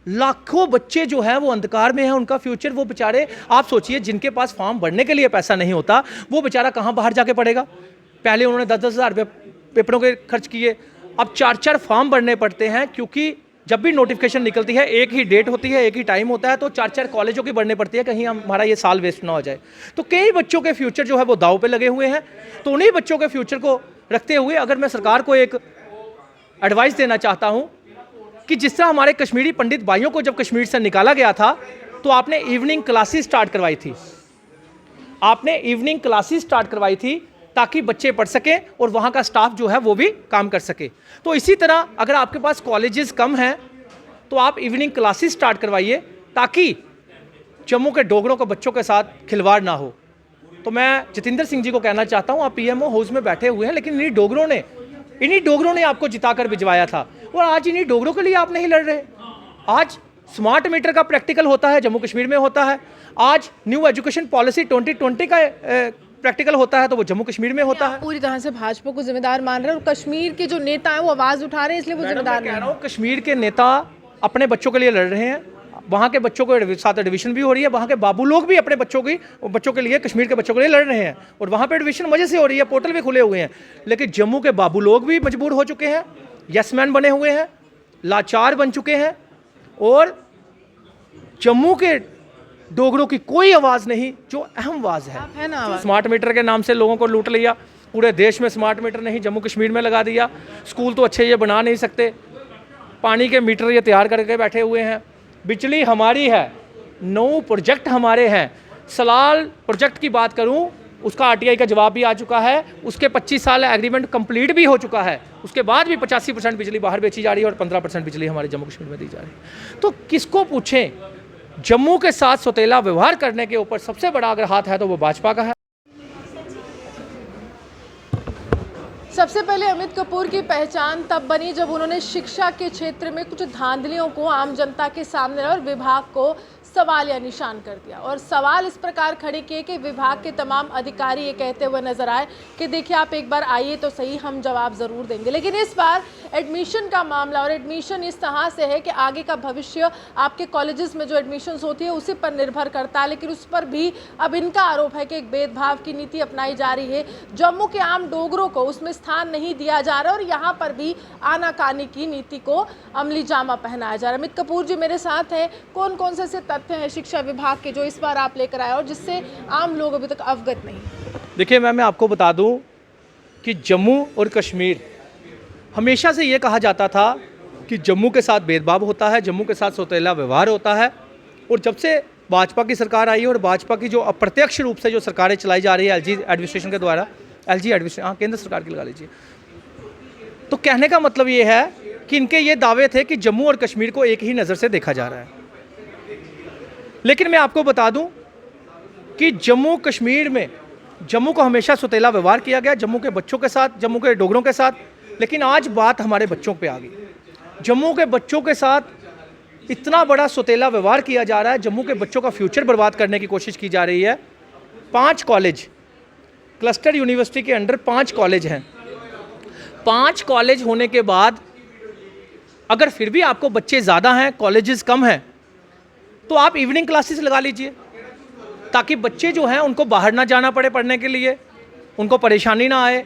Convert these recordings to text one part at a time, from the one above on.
लाखों बच्चे जो हैं वो अंधकार में हैं, उनका फ्यूचर, वो बेचारे, आप सोचिए जिनके पास फॉर्म भरने के लिए पैसा नहीं होता वो बेचारा कहाँ बाहर जाके पढ़ेगा। पहले उन्होंने 10-10 हज़ार रुपये पेपरों के खर्च किए, अब 4-4 फॉर्म भरने पड़ते हैं, क्योंकि जब भी नोटिफिकेशन निकलती है एक ही डेट होती है, एक ही टाइम होता है, तो 4-4 कॉलेजों की भरनी पड़ती है, कहीं हमारा ये साल वेस्ट ना हो जाए। तो कई बच्चों के फ्यूचर जो है वो दाव पे लगे हुए हैं। तो उन्हीं बच्चों के फ्यूचर को रखते हुए अगर मैं सरकार को एक एडवाइस देना चाहता हूं कि जिस तरह हमारे कश्मीरी पंडित भाइयों को जब कश्मीर से निकाला गया था तो आपने इवनिंग क्लासेस स्टार्ट करवाई थी, आपने इवनिंग क्लासेस स्टार्ट करवाई थी ताकि बच्चे पढ़ सकें और वहाँ का स्टाफ जो है वो भी काम कर सके। तो इसी तरह अगर आपके पास कॉलेजेस कम हैं तो आप इवनिंग क्लासेस स्टार्ट करवाइए ताकि जम्मू के डोगरों के बच्चों के साथ खिलवाड़ ना हो। तो मैं जतिंदर सिंह जी को कहना चाहता हूँ, आप पीएमओ हाउस में बैठे हुए हैं, लेकिन इन्हीं डोगरों ने आपको जिताकर भिजवाया था और आज इन्हीं डोगरों के लिए आप नहीं लड़ रहे। आज स्मार्ट मीटर का प्रैक्टिकल होता है, जम्मू कश्मीर में होता है। आज न्यू एजुकेशन पॉलिसी 2020 का प्रैक्टिकल होता है तो वो जम्मू कश्मीर में होता है। पूरी तरह से भाजपा को जिम्मेदार मान रहे हैं और कश्मीर के जो नेता हैं वो आवाज उठा रहे हैं, इसलिए वो जिम्मेदार नहीं। कह रहा हूँ कश्मीर के नेता अपने बच्चों के लिए लड़ रहे हैं, वहाँ के बच्चों को साथ एडमिशन भी हो रही है, वहाँ के बाबू लोग भी अपने बच्चों के लिए, कश्मीर के बच्चों के लिए लड़ रहे हैं और वहाँ पे एडमिशन मजे से हो रही है, पोर्टल भी खुले हुए हैं। लेकिन जम्मू के बाबू लोग भी मजबूर हो चुके हैं, यसमैन बने हुए हैं, लाचार बन चुके हैं और जम्मू के डोगरों की कोई आवाज़ नहीं जो अहम आवाज़ है ना। स्मार्ट मीटर के नाम से लोगों को लूट लिया, पूरे देश में स्मार्ट मीटर नहीं, जम्मू कश्मीर में लगा दिया। स्कूल तो अच्छे ये बना नहीं सकते, पानी के मीटर ये तैयार करके बैठे हुए हैं। बिजली हमारी है, 9 प्रोजेक्ट हमारे हैं। सलाल प्रोजेक्ट की बात करूं, उसका आरटीआई का जवाब भी आ चुका है, उसके 25 साल एग्रीमेंट कंप्लीट भी हो चुका है, उसके बाद भी 85% बिजली बाहर बेची जा रही है और 15% बिजली हमारे जम्मू कश्मीर में दी जा रही है। तो किसको पूछें, जम्मू के साथ सौतेला व्यवहार करने के ऊपर सबसे बड़ा अगर हाथ है तो वो भाजपा का है। सबसे पहले अमित कपूर की पहचान तब बनी जब उन्होंने शिक्षा के क्षेत्र में कुछ धांधलियों को आम जनता के सामने और विभाग को सवाल या निशान कर दिया और सवाल इस प्रकार खड़े किए कि विभाग के तमाम अधिकारी ये कहते हुए नजर आए कि देखिए आप एक बार आइए तो सही, हम जवाब ज़रूर देंगे। लेकिन इस बार एडमिशन का मामला, और एडमिशन इस तरह से है कि आगे का भविष्य आपके कॉलेजेस में जो एडमिशन्स होती है उसी पर निर्भर करता है, लेकिन उस पर भी अब इनका आरोप है कि एक भेदभाव की नीति अपनाई जा रही है। जम्मू के आम डोगरों को उसमें स्थान नहीं दिया जा रहा और यहाँ पर भी आनाकानी की नीति को अमली जामा पहनाया जा रहा है। अमित कपूर जी मेरे साथ हैं, कौन कौन से तथ्य हैं शिक्षा विभाग के जो इस बार आप लेकर आए और जिससे आम लोग अभी तक अवगत नहीं? देखिए मैं आपको बता दूं कि जम्मू और कश्मीर, हमेशा से ये कहा जाता था कि जम्मू के साथ भेदभाव होता है, जम्मू के साथ सौतेला व्यवहार होता है। और जब से भाजपा की सरकार आई है और भाजपा की जो अप्रत्यक्ष रूप से जो सरकारें चलाई जा रही है एलजी एडमिनिस्ट्रेशन के द्वारा, एलजी एडमिनिस्ट्रेशन, हाँ केंद्र सरकार की लगा लीजिए, तो कहने का मतलब ये है कि इनके ये दावे थे कि जम्मू और कश्मीर को एक ही नज़र से देखा जा रहा है। लेकिन मैं आपको बता दूं कि जम्मू कश्मीर में जम्मू को हमेशा सौतेला व्यवहार किया गया, जम्मू के बच्चों के साथ, जम्मू के डोगरों के साथ। लेकिन आज बात हमारे बच्चों पे आ गई, जम्मू के बच्चों के साथ इतना बड़ा सौतेला व्यवहार किया जा रहा है, जम्मू के बच्चों का फ्यूचर बर्बाद करने की कोशिश की जा रही है। 5 कॉलेज, क्लस्टर यूनिवर्सिटी के अंडर 5 कॉलेज हैं। 5 कॉलेज होने के बाद अगर फिर भी आपको बच्चे ज़्यादा हैं, कॉलेजेस कम हैं, तो आप इवनिंग क्लासेस लगा लीजिए ताकि बच्चे जो हैं उनको बाहर ना जाना पड़े पढ़ने के लिए, उनको परेशानी ना आए।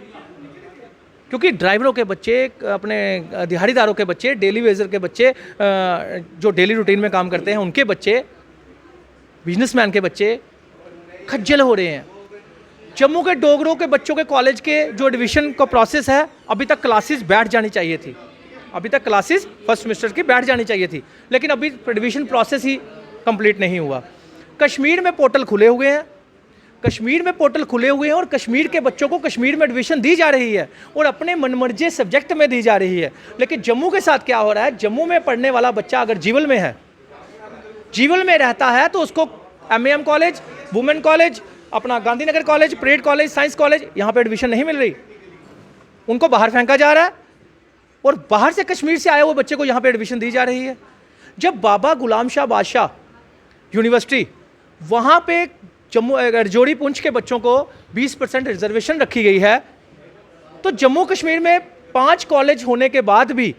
क्योंकि ड्राइवरों के बच्चे, अपने दिहाड़ीदारों के बच्चे, डेली वेजर के बच्चे, जो डेली रूटीन में काम करते हैं उनके बच्चे, बिजनेसमैन के बच्चे खज्जल हो रहे हैं। जम्मू के डोगरों के बच्चों के कॉलेज के जो एडमिशन का प्रोसेस है, अभी तक क्लासेस बैठ जानी चाहिए थी, अभी तक क्लासेस फर्स्ट सेमेस्टर की बैठ जानी चाहिए थी, लेकिन अभी एडमिशन प्रोसेस ही कंप्लीट नहीं हुआ। कश्मीर में पोर्टल खुले हुए हैं, कश्मीर में पोर्टल खुले हुए हैं और कश्मीर के बच्चों को कश्मीर में एडमिशन दी जा रही है और अपने मनमर्जी सब्जेक्ट में दी जा रही है। लेकिन जम्मू के साथ क्या हो रहा है, जम्मू में पढ़ने वाला बच्चा अगर जीवल में है, जीवल में रहता है, तो उसको एमएएम कॉलेज, वुमेन कॉलेज, अपना Gandhinagar college, parade college, science college, यहाँ पर एडमिशन नहीं मिल रही, उनको बाहर फेंका जा रहा है और बाहर से कश्मीर से आए हुए बच्चे को यहाँ पे एडमिशन दी जा रही है। जब बाबा गुलाम शाह बादशाह यूनिवर्सिटी, वहाँ पे जम्मू रजौरी पुंछ के बच्चों को 20% रिजर्वेशन रखी गई है, तो जम्मू कश्मीर में 5 कॉलेज होने के बाद भी,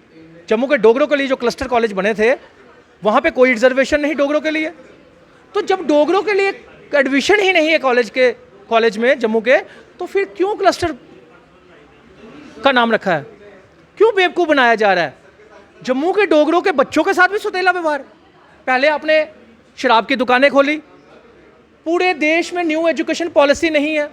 जम्मू के डोगरों के लिए जो क्लस्टर कॉलेज बने थे, वहाँ पे कोई रिजर्वेशन नहीं डोगरों के लिए। तो जब डोगरों के लिए एडमिशन ही नहीं है कॉलेज में जम्मू के, तो फिर क्यों क्लस्टर का नाम रखा है, क्यों बेवकूफ़ बनाया जा रहा है? जम्मू के डोगरों के बच्चों के साथ भी सौतेला व्यवहार। पहले आपने शराब की दुकानें खोली, पूरे देश में न्यू एजुकेशन पॉलिसी नहीं है,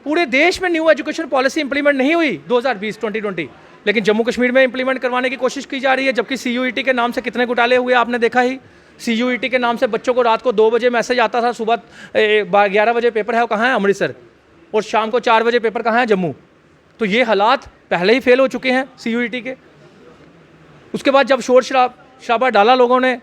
पूरे देश में न्यू एजुकेशन पॉलिसी इंप्लीमेंट नहीं हुई 2020 लेकिन जम्मू कश्मीर में इंप्लीमेंट करवाने की कोशिश की जा रही है। जबकि CUET के नाम से कितने घोटाले हुए आपने देखा ही। CUET के नाम से बच्चों को रात को 2 बजे मैसेज आता था, सुबह 11 बजे पेपर है वो कहाँ है, अमृतसर, और शाम को 4 बजे पेपर कहाँ है, जम्मू। तो ये हालात पहले ही फेल हो चुके हैं CUET के। उसके बाद जब शोर शराबा डाला लोगों ने,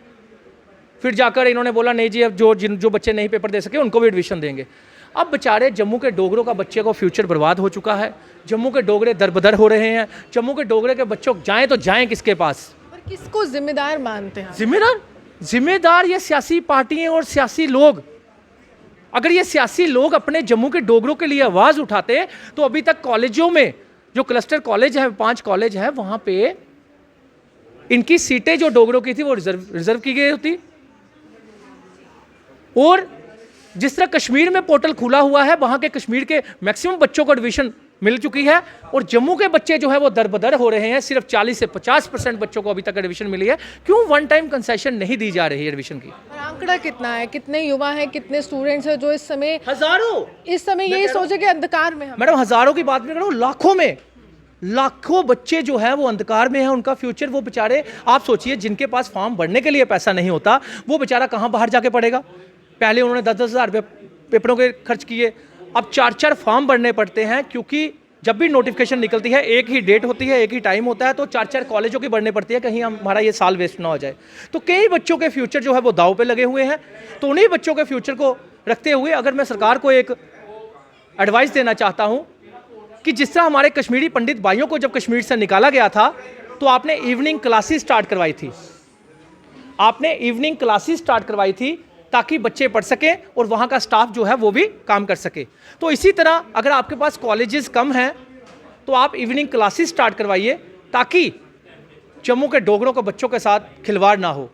फिर जाकर इन्होंने बोला नहीं जी अब जो बच्चे नहीं पेपर दे सके उनको भी एडमिशन देंगे। अब बेचारे जम्मू के डोगरों का बच्चे को फ्यूचर बर्बाद हो चुका है। जम्मू के डोगरे दरबदर हो रहे हैं। जम्मू के डोगरे के बच्चों जाएं तो जाएं किसके पास? पर किसको जिम्मेदार मानते हैं? जिम्मेदार ये सियासी पार्टियां और सियासी लोग। अगर ये सियासी लोग अपने जम्मू के डोगरों के लिए आवाज़ उठाते तो अभी तक कॉलेजों में जो क्लस्टर कॉलेज है, 5 कॉलेज है, वहाँ पे इनकी सीटें जो डोगरों की थी वो रिजर्व की गई होती। और जिस तरह कश्मीर में पोर्टल खुला हुआ है, वहाँ के कश्मीर के मैक्सिमम बच्चों को एडमिशन मिल चुकी है, और जम्मू के बच्चे जो है वो दरबदर हो रहे हैं। सिर्फ 40 से 50% बच्चों को अभी तक एडमिशन मिली है। क्यों वन टाइम कंसेशन नहीं दी जा रही है एडमिशन की? और आंकड़ा कितना है, कितने युवा हैं, कितने स्टूडेंट्स हैं जो इस समय हजारों यही सोचे कि अंधकार में हम। मैडम हजारों की बात नहीं कर रहा हूँ, लाखों में, लाखों बच्चे जो है वो अंधकार में है। उनका फ्यूचर, वो बेचारे, आप सोचिए जिनके पास फॉर्म भरने के लिए पैसा नहीं होता वो बेचारा कहाँ बाहर जाके पढ़ेगा? पहले उन्होंने 10-10 हज़ार रुपये पेपरों के खर्च किए, अब 4-4 फॉर्म भरने पड़ते हैं, क्योंकि जब भी नोटिफिकेशन निकलती है एक ही डेट होती है, एक ही टाइम होता है, तो 4-4 कॉलेजों की भरनी पड़ती है, कहीं हमारा ये साल वेस्ट ना हो जाए। तो कई बच्चों के फ्यूचर जो है वो दाव पे लगे हुए हैं। तो उन्हीं बच्चों के फ्यूचर को रखते हुए अगर मैं सरकार को एक एडवाइस देना चाहता हूँ कि जिस तरह हमारे कश्मीरी पंडित भाइयों को जब कश्मीर से निकाला गया था तो आपने इवनिंग क्लासेस स्टार्ट करवाई थी, आपने इवनिंग क्लासेस स्टार्ट करवाई थी ताकि बच्चे पढ़ सकें और वहाँ का स्टाफ जो है वो भी काम कर सके। तो इसी तरह अगर आपके पास कॉलेजेस कम हैं तो आप इवनिंग क्लासेस स्टार्ट करवाइए ताकि जम्मू के डोगरों के बच्चों के साथ खिलवाड़ ना हो।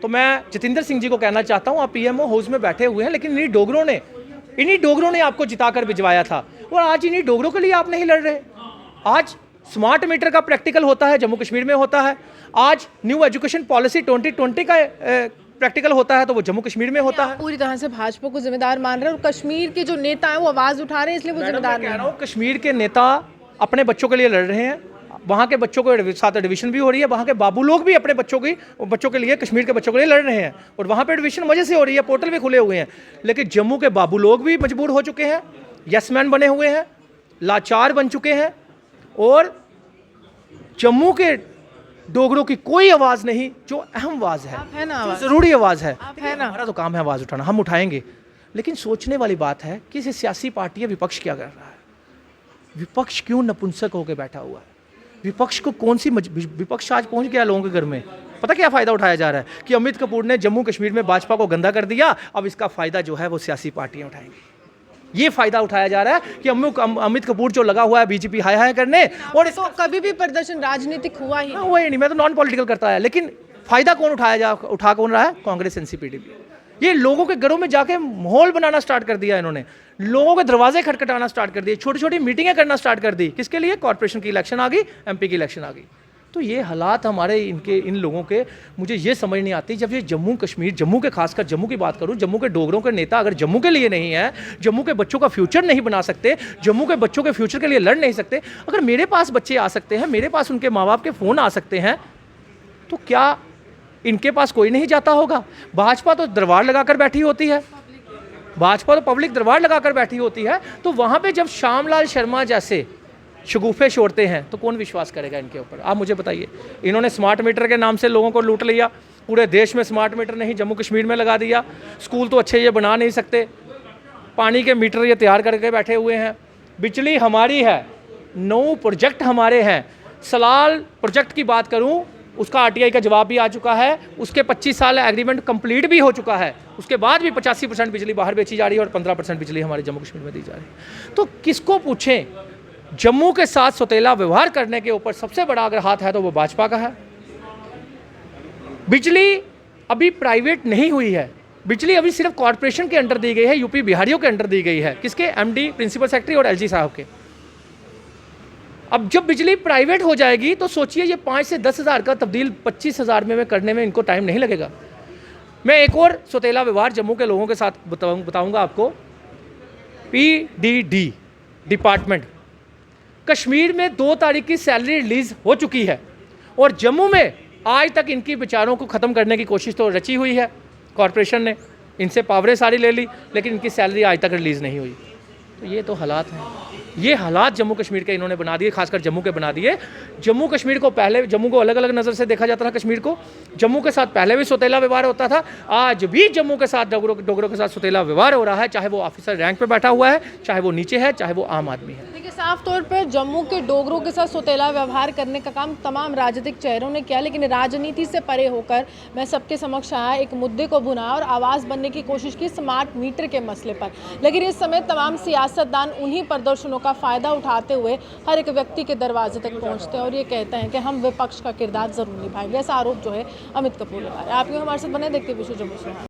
तो मैं जितेंद्र सिंह जी को कहना चाहता हूँ, आप PMO हाउस में बैठे हुए हैं, लेकिन इन्हीं डोगरों ने आपको जिताकर भिजवाया था, और आज इन्हीं डोगरों के लिए आप नहीं लड़ रहे। आज स्मार्ट मीटर का प्रैक्टिकल होता है, जम्मू कश्मीर में होता है। आज न्यू एजुकेशन पॉलिसी 2020 का प्रैक्टिकल होता है, तो वो जम्मू कश्मीर में होता है। पूरी तरह से भाजपा को जिम्मेदार मान रहे हैं, और कश्मीर के जो नेता हैं वो आवाज उठा रहे हैं, इसलिए वो जिम्मेदार नहीं है। कश्मीर के नेता अपने बच्चों के लिए लड़ रहे हैं, वहाँ के बच्चों को साथ एडमिशन भी हो रही है, वहाँ के बाबू लोग भी अपने बच्चों के लिए, कश्मीर के बच्चों के लिए लड़ रहे हैं, और वहाँ पे एडमिशन मजे से हो रही है, पोर्टल भी खुले हुए हैं। लेकिन जम्मू के बाबू लोग भी मजबूर हो चुके हैं, यसमैन बने हुए हैं, लाचार बन चुके हैं, और जम्मू के डोगरों की कोई आवाज़ नहीं जो अहम आवाज़ है ना, जो ज़रूरी आवाज़ है। है ना, हमारा तो काम है आवाज़ उठाना, हम उठाएंगे। लेकिन सोचने वाली बात है कि इसे सियासी पार्टी या विपक्ष क्या कर रहा है? विपक्ष क्यों नपुंसक होकर बैठा हुआ है? विपक्ष को कौन सी विपक्ष आज पहुंच गया लोगों के घर में? पता क्या फ़ायदा उठाया जा रहा है कि अमित कपूर ने जम्मू कश्मीर में भाजपा को गंदा कर दिया, अब इसका फ़ायदा जो है वो सियासी पार्टियाँ उठाएंगी। ये फ़ायदा उठाया जा रहा है कि अमित कपूर जो लगा हुआ है बीजेपी हाय हाय करने, और तो कभी भी प्रदर्शन राजनीतिक हुआ ही हुआ ही नहीं। मैं तो नॉन पॉलिटिकल करता है, लेकिन फ़ायदा कौन उठा कौन रहा है? कांग्रेस NCP ये लोगों के घरों में जाके माहौल बनाना स्टार्ट कर दिया इन्होंने, लोगों के दरवाजे खटखटाना स्टार्ट कर दिए, छोटी छोटी मीटिंगें करना स्टार्ट कर दी। किसके लिए? कॉर्पोरेशन की इलेक्शन आ गई, MP की इलेक्शन आ गई। तो ये हालात हमारे इन लोगों के, मुझे ये समझ नहीं आती। जब ये जम्मू कश्मीर, जम्मू के खासकर जम्मू की बात करूं, जम्मू के डोगरों के नेता अगर जम्मू के लिए नहीं है, जम्मू के बच्चों का फ्यूचर नहीं बना सकते, जम्मू के बच्चों के फ्यूचर के लिए लड़ नहीं सकते, अगर मेरे पास बच्चे आ सकते हैं, मेरे पास उनके माँ बाप के फ़ोन आ सकते हैं, तो क्या इनके पास कोई नहीं जाता होगा? भाजपा तो दरबार लगाकर बैठी होती है, भाजपा तो पब्लिक दरबार लगाकर बैठी होती है, तो वहाँ पे जब श्यामलाल शर्मा जैसे शगुफे छोड़ते हैं तो कौन विश्वास करेगा इनके ऊपर? आप मुझे बताइए। इन्होंने स्मार्ट मीटर के नाम से लोगों को लूट लिया, पूरे देश में स्मार्ट मीटर नहीं, जम्मू कश्मीर में लगा दिया। स्कूल तो अच्छे ये बना नहीं सकते, पानी के मीटर ये तैयार करके बैठे हुए हैं। बिजली हमारी है, 9 प्रोजेक्ट हमारे हैं। सलाल प्रोजेक्ट की बात करूं, उसका RTI का जवाब भी आ चुका है, उसके 25 साल एग्रीमेंट कंप्लीट भी हो चुका है, उसके बाद भी 85% बिजली बाहर बेची जा रही है और 15% बिजली हमारे जम्मू कश्मीर में दी जा रही है। तो किसको पूछें? जम्मू के साथ सौतेला व्यवहार करने के ऊपर सबसे बड़ा अगर हाथ है तो वो भाजपा का है। बिजली अभी प्राइवेट नहीं हुई है, बिजली अभी सिर्फ कॉरपोरेशन के अंडर दी गई है, यूपी बिहारियों के अंडर दी गई है, किसके, एमडी, प्रिंसिपल सेक्रेटरी और एलजी साहब के। अब जब बिजली प्राइवेट हो जाएगी तो सोचिए ये 5 से 10 हज़ार का तब्दील 25,000 में करने में इनको टाइम नहीं लगेगा। मैं एक और सौतेला व्यवहार जम्मू के लोगों के साथ बताऊंगा आपको। पीडीडी डिपार्टमेंट, कश्मीर में 2 तारीख की सैलरी रिलीज हो चुकी है और जम्मू में आज तक इनकी विचारों को ख़त्म करने की कोशिश तो रची हुई है कॉरपोरेशन ने, इनसे पावरें सारी ले ली, लेकिन इनकी सैलरी आज तक रिलीज़ नहीं हुई। तो ये तो हालात हैं, ये हालात जम्मू कश्मीर के इन्होंने बना दिए, खासकर जम्मू के बना दिए। जम्मू कश्मीर को पहले, जम्मू को अलग अलग नज़र से देखा जाता था, कश्मीर को, जम्मू के साथ पहले भी सौतेला व्यवहार होता था, आज भी जम्मू के साथ डोगरों के साथ सौतेला व्यवहार हो रहा है, चाहे वो ऑफिसर रैंक पे बैठा हुआ है, चाहे वो नीचे है, चाहे वो आम आदमी है। देखिए, साफ तौर पर जम्मू के डोगरों के साथ सौतेला व्यवहार करने का काम तमाम राजनीतिक चेहरों ने किया, लेकिन राजनीति से परे होकर मैं सबके समक्ष आया, एक मुद्दे को भुना और आवाज़ बनने की कोशिश की स्मार्ट मीटर के मसले पर। लेकिन इस समय तमाम सियासतदान उन्हीं प्रदर्शनों का फ़ायदा उठाते हुए हर एक व्यक्ति के दरवाजे तक पहुंचते हैं और ये कहते हैं कि हम विपक्ष का किरदार ज़रूर निभाएंगे। ऐसा आरोप जो है अमित कपूर लगा रहे हैं। आप यूँ हमारे साथ बने, देखते विश्व जम्मू से।